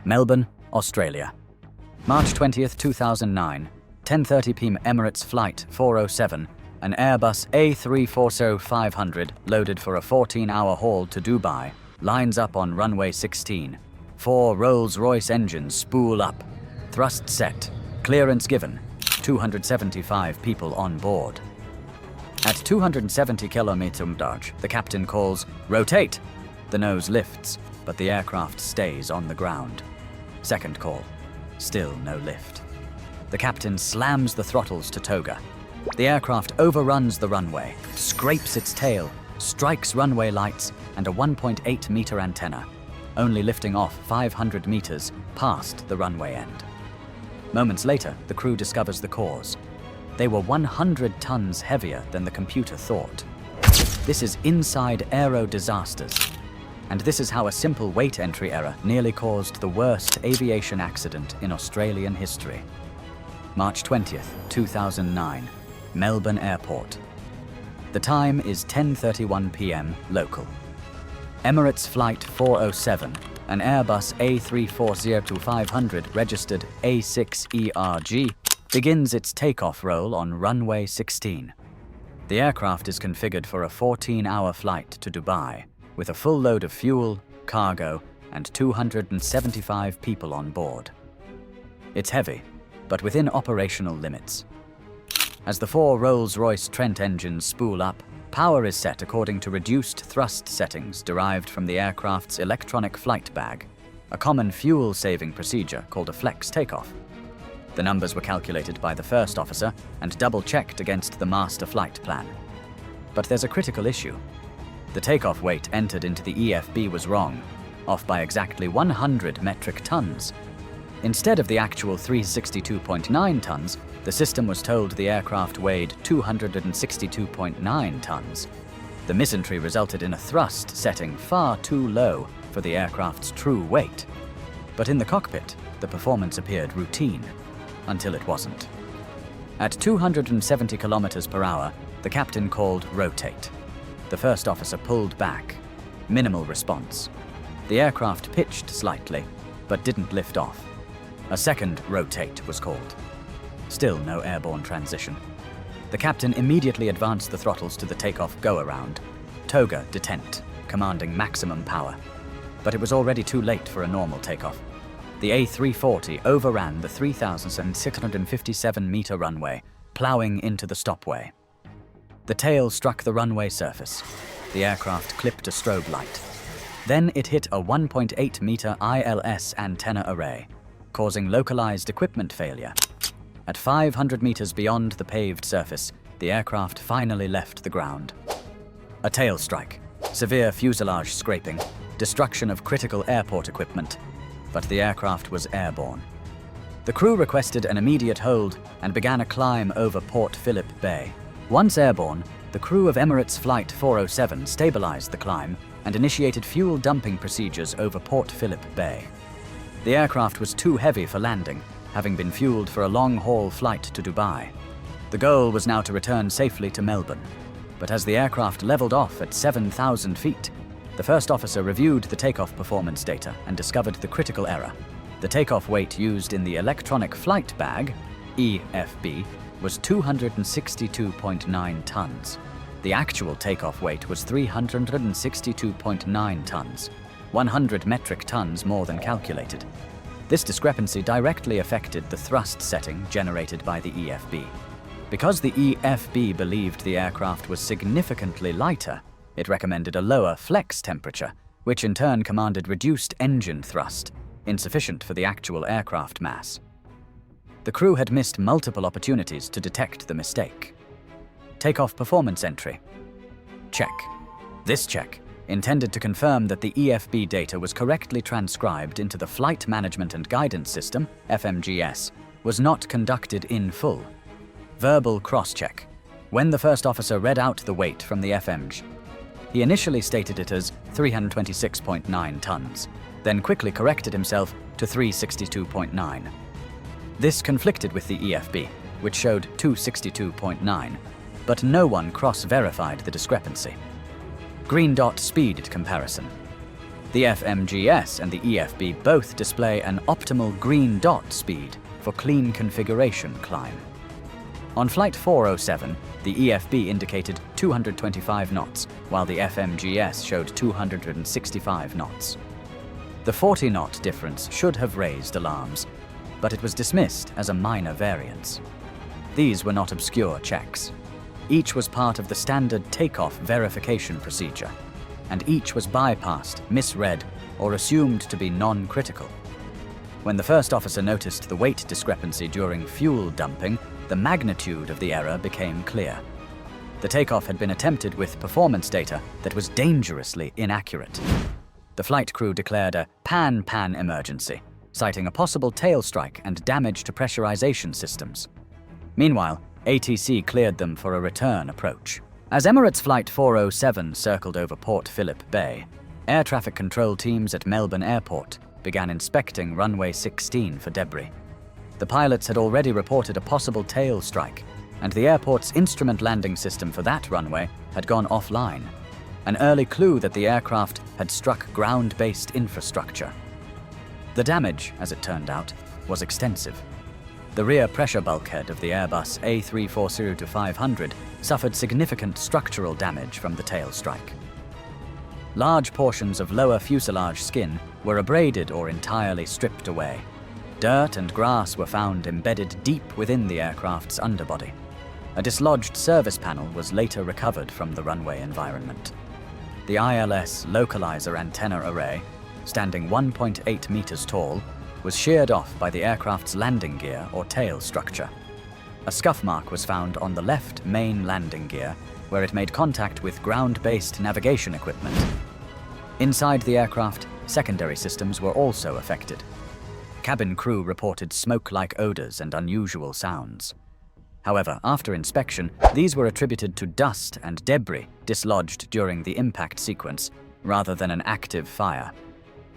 Melbourne, Australia. March 20th, 2009, 10:30 p.m. Emirates Flight 407, an Airbus A340-541 loaded for a 14-hour haul to Dubai, lines up on runway 16. 4 Rolls-Royce engines spool up. Thrust set. Clearance given. 275 people on board. At 270 km/h, the captain calls, "Rotate!" The nose lifts, but the aircraft stays on the ground. Second call. Still no lift. The captain slams the throttles to toga. The aircraft overruns the runway, scrapes its tail, strikes runway lights and a 1.8-meter antenna, only lifting off 500 meters past the runway end. Moments later, the crew discovers the cause. They were 100 tons heavier than the computer thought. This is inside aero disasters. And this is how a simple weight entry error nearly caused the worst aviation accident in Australian history. March 20th, 2009, Melbourne Airport. The time is 10:31 p.m. local. Emirates Flight 407, an Airbus A340-541 registered A6ERG, begins its takeoff roll on runway 16. The aircraft is configured for a 14-hour flight to Dubai, with a full load of fuel, cargo, and 275 people on board. It's heavy, but within operational limits. As the 4 Rolls-Royce Trent engines spool up, power is set according to reduced thrust settings derived from the aircraft's electronic flight bag, a common fuel-saving procedure called a flex takeoff. The numbers were calculated by the first officer and double-checked against the master flight plan. But there's a critical issue. The takeoff weight entered into the EFB was wrong, off by exactly 100 metric tons. Instead of the actual 362.9 tons, the system was told the aircraft weighed 262.9 tons. The misentry resulted in a thrust setting far too low for the aircraft's true weight. But in the cockpit, the performance appeared routine, until it wasn't. At 270 km/h, the captain called rotate. The first officer pulled back. Minimal response. The aircraft pitched slightly, but didn't lift off. A second rotate was called. Still no airborne transition. The captain immediately advanced the throttles to the takeoff go-around. Toga detent, commanding maximum power. But it was already too late for a normal takeoff. The A340 overran the 3,657-meter runway, plowing into the stopway. The tail struck the runway surface. The aircraft clipped a strobe light. Then it hit a 1.8-meter ILS antenna array, causing localized equipment failure. At 500 meters beyond the paved surface, the aircraft finally left the ground. A tail strike, severe fuselage scraping, destruction of critical airport equipment, but the aircraft was airborne. The crew requested an immediate hold and began a climb over Port Phillip Bay. Once airborne, the crew of Emirates Flight 407 stabilized the climb and initiated fuel dumping procedures over Port Phillip Bay. The aircraft was too heavy for landing, having been fueled for a long-haul flight to Dubai. The goal was now to return safely to Melbourne. But as the aircraft leveled off at 7,000 feet, the first officer reviewed the takeoff performance data and discovered the critical error. The takeoff weight used in the electronic flight bag, EFB, was 262.9 tons. The actual takeoff weight was 362.9 tons, 100 metric tons more than calculated. This discrepancy directly affected the thrust setting generated by the EFB. Because the EFB believed the aircraft was significantly lighter, it recommended a lower flex temperature, which in turn commanded reduced engine thrust, insufficient for the actual aircraft mass. The crew had missed multiple opportunities to detect the mistake. Takeoff performance entry. Check. This check, intended to confirm that the EFB data was correctly transcribed into the Flight Management and Guidance System, FMGS, was not conducted in full. Verbal cross-check. When the first officer read out the weight from the FMG, he initially stated it as 326.9 tons, then quickly corrected himself to 362.9. This conflicted with the EFB, which showed 262.9, but no one cross-verified the discrepancy. Green dot speed comparison. The FMGS and the EFB both display an optimal green dot speed for clean configuration climb. On Flight 407, the EFB indicated 225 knots, while the FMGS showed 265 knots. The 40-knot difference should have raised alarms, but it was dismissed as a minor variance. These were not obscure checks. Each was part of the standard takeoff verification procedure, and each was bypassed, misread, or assumed to be non-critical. When the first officer noticed the weight discrepancy during fuel dumping, the magnitude of the error became clear. The takeoff had been attempted with performance data that was dangerously inaccurate. The flight crew declared a pan-pan emergency, citing a possible tailstrike and damage to pressurization systems. Meanwhile, ATC cleared them for a return approach. As Emirates Flight 407 circled over Port Phillip Bay, air traffic control teams at Melbourne Airport began inspecting runway 16 for debris. The pilots had already reported a possible tail strike, and the airport's instrument landing system for that runway had gone offline, an early clue that the aircraft had struck ground-based infrastructure. The damage, as it turned out, was extensive. The rear pressure bulkhead of the Airbus A340-541 suffered significant structural damage from the tail strike. Large portions of lower fuselage skin were abraded or entirely stripped away. Dirt and grass were found embedded deep within the aircraft's underbody. A dislodged service panel was later recovered from the runway environment. The ILS localizer antenna array, standing 1.8 meters tall, was sheared off by the aircraft's landing gear or tail structure. A scuff mark was found on the left main landing gear, where it made contact with ground-based navigation equipment. Inside the aircraft, secondary systems were also affected. Cabin crew reported smoke-like odors and unusual sounds. However, after inspection, these were attributed to dust and debris dislodged during the impact sequence, rather than an active fire.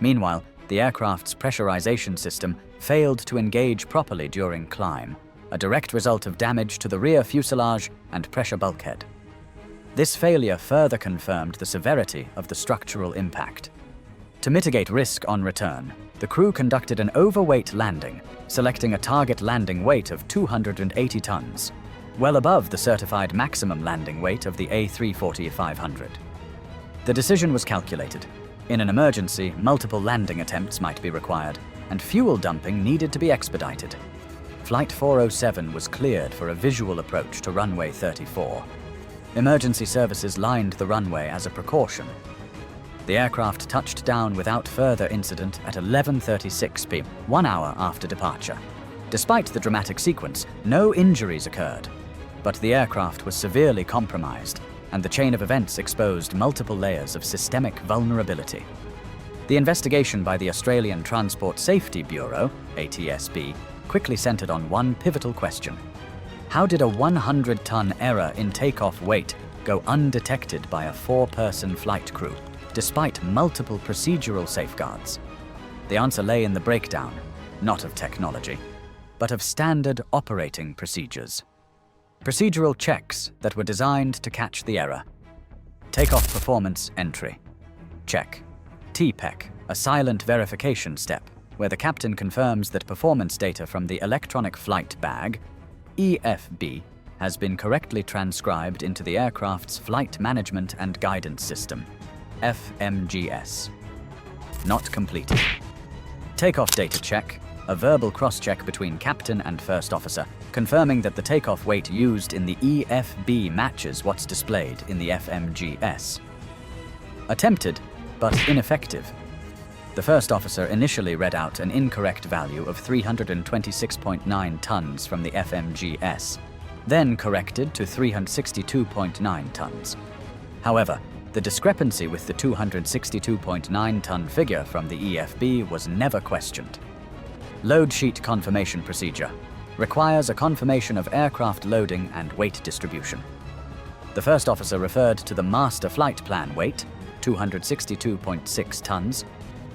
Meanwhile, the aircraft's pressurization system failed to engage properly during climb, a direct result of damage to the rear fuselage and pressure bulkhead. This failure further confirmed the severity of the structural impact. To mitigate risk on return, the crew conducted an overweight landing, selecting a target landing weight of 280 tons, well above the certified maximum landing weight of the A340-500. The decision was calculated. In an emergency, multiple landing attempts might be required, and fuel dumping needed to be expedited. Flight 407 was cleared for a visual approach to runway 34. Emergency services lined the runway as a precaution. The aircraft touched down without further incident at 11:36 p.m., 1 hour after departure. Despite the dramatic sequence, no injuries occurred, but the aircraft was severely compromised, and the chain of events exposed multiple layers of systemic vulnerability. The investigation by the Australian Transport Safety Bureau, ATSB, quickly centered on one pivotal question. How did a 100-ton error in takeoff weight go undetected by a 4-person flight crew, despite multiple procedural safeguards? The answer lay in the breakdown, not of technology, but of standard operating procedures. Procedural checks that were designed to catch the error. Takeoff performance entry. Check. TPEC, a silent verification step, where the captain confirms that performance data from the electronic flight bag, EFB, has been correctly transcribed into the aircraft's flight management and guidance system, FMGS. Not completed. Takeoff data check, a verbal cross-check between captain and first officer, confirming that the takeoff weight used in the EFB matches what's displayed in the FMGS. Attempted, but ineffective. The first officer initially read out an incorrect value of 326.9 tons from the FMGS, then corrected to 362.9 tons. However, the discrepancy with the 262.9-ton figure from the EFB was never questioned. Load sheet confirmation procedure requires a confirmation of aircraft loading and weight distribution. The first officer referred to the master flight plan weight, 262.6 tons,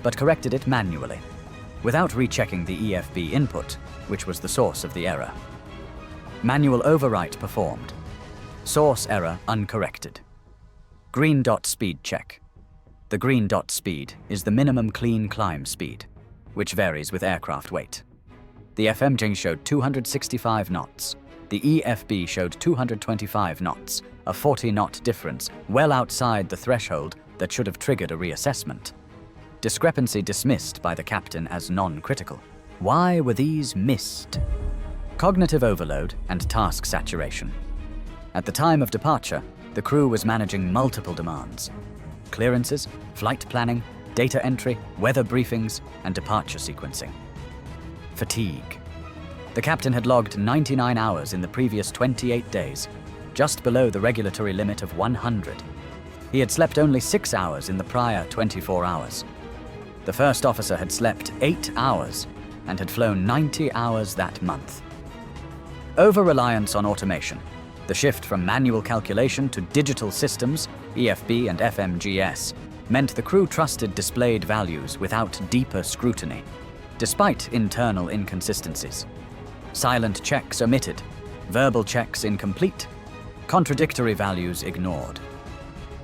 but corrected it manually, without rechecking the EFB input, which was the source of the error. Manual overwrite performed. Source error uncorrected. Green dot speed check. The green dot speed is the minimum clean climb speed, which varies with aircraft weight. The FMG showed 265 knots. The EFB showed 225 knots, a 40-knot difference, well outside the threshold that should have triggered a reassessment. Discrepancy dismissed by the captain as non-critical. Why were these missed? Cognitive overload and task saturation. At the time of departure, the crew was managing multiple demands: clearances, flight planning, data entry, weather briefings, and departure sequencing. Fatigue. The captain had logged 99 hours in the previous 28 days, just below the regulatory limit of 100. He had slept only 6 hours in the prior 24 hours. The first officer had slept 8 hours and had flown 90 hours that month. Over-reliance on automation. The shift from manual calculation to digital systems, EFB and FMGS, meant the crew trusted displayed values without deeper scrutiny, despite internal inconsistencies. Silent checks omitted, verbal checks incomplete, contradictory values ignored.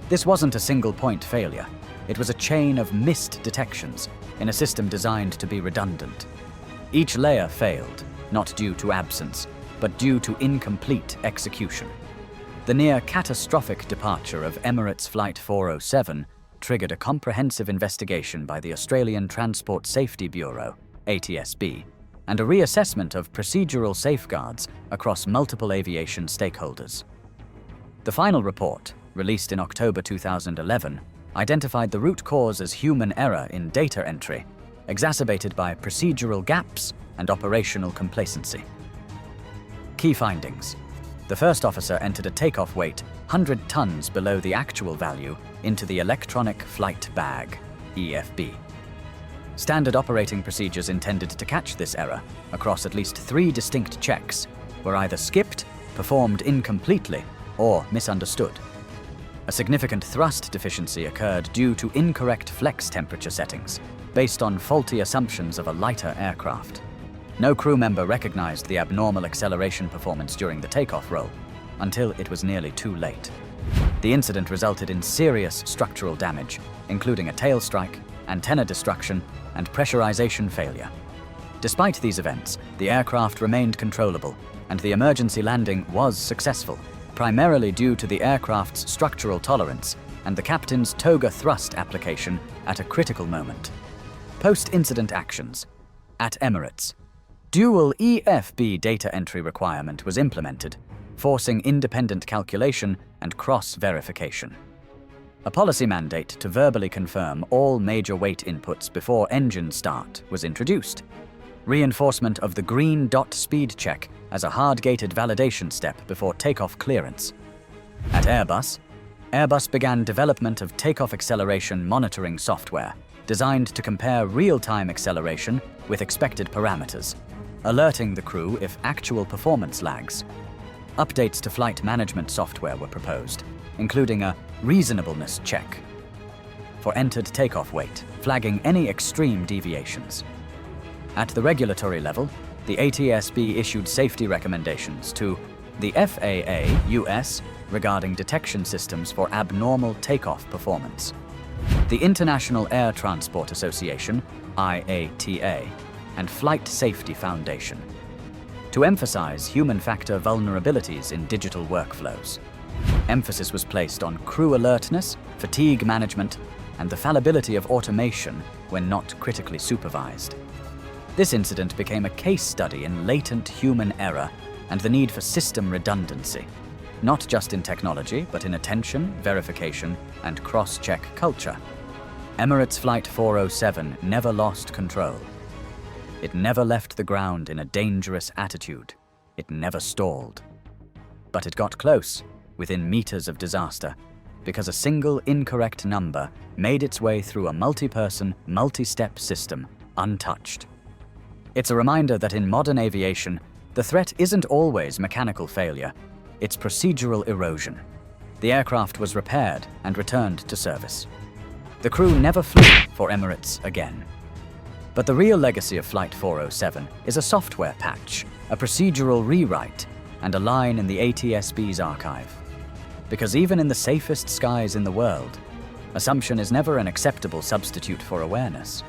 This wasn't a single-point failure. It was a chain of missed detections in a system designed to be redundant. Each layer failed, not due to absence, but due to incomplete execution. The near-catastrophic departure of Emirates Flight 407 triggered a comprehensive investigation by the Australian Transport Safety Bureau, ATSB, and a reassessment of procedural safeguards across multiple aviation stakeholders. The final report, released in October 2011, identified the root cause as human error in data entry, exacerbated by procedural gaps and operational complacency. Key findings. The first officer entered a takeoff weight 100 tons below the actual value into the electronic flight bag, EFB. Standard operating procedures intended to catch this error across at least 3 distinct checks were either skipped, performed incompletely, or misunderstood. A significant thrust deficiency occurred due to incorrect flex temperature settings, based on faulty assumptions of a lighter aircraft. No crew member recognized the abnormal acceleration performance during the takeoff roll, until it was nearly too late. The incident resulted in serious structural damage, including a tailstrike, antenna destruction, and pressurization failure. Despite these events, the aircraft remained controllable, and the emergency landing was successful, primarily due to the aircraft's structural tolerance and the captain's toga thrust application at a critical moment. Post-incident actions. At Emirates, dual EFB data entry requirement was implemented, forcing independent calculation and cross-verification. A policy mandate to verbally confirm all major weight inputs before engine start was introduced. Reinforcement of the green dot speed check as a hard-gated validation step before takeoff clearance. At Airbus began development of takeoff acceleration monitoring software designed to compare real-time acceleration with expected parameters, alerting the crew if actual performance lags. Updates to flight management software were proposed, including a reasonableness check for entered takeoff weight, flagging any extreme deviations. At the regulatory level, the ATSB issued safety recommendations to the FAA US regarding detection systems for abnormal takeoff performance, the International Air Transport Association, IATA, and Flight Safety Foundation, to emphasize human factor vulnerabilities in digital workflows. Emphasis was placed on crew alertness, fatigue management, and the fallibility of automation when not critically supervised. This incident became a case study in latent human error and the need for system redundancy, not just in technology, but in attention, verification, and cross-check culture. Emirates Flight 407 never lost control. It never left the ground in a dangerous attitude. It never stalled. But it got close, within meters of disaster, because a single incorrect number made its way through a multi-person, multi-step system untouched. It's a reminder that in modern aviation, the threat isn't always mechanical failure, it's procedural erosion. The aircraft was repaired and returned to service. The crew never flew for Emirates again. But the real legacy of Flight 407 is a software patch, a procedural rewrite, and a line in the ATSB's archive. Because even in the safest skies in the world, Assumption is never an acceptable substitute for awareness.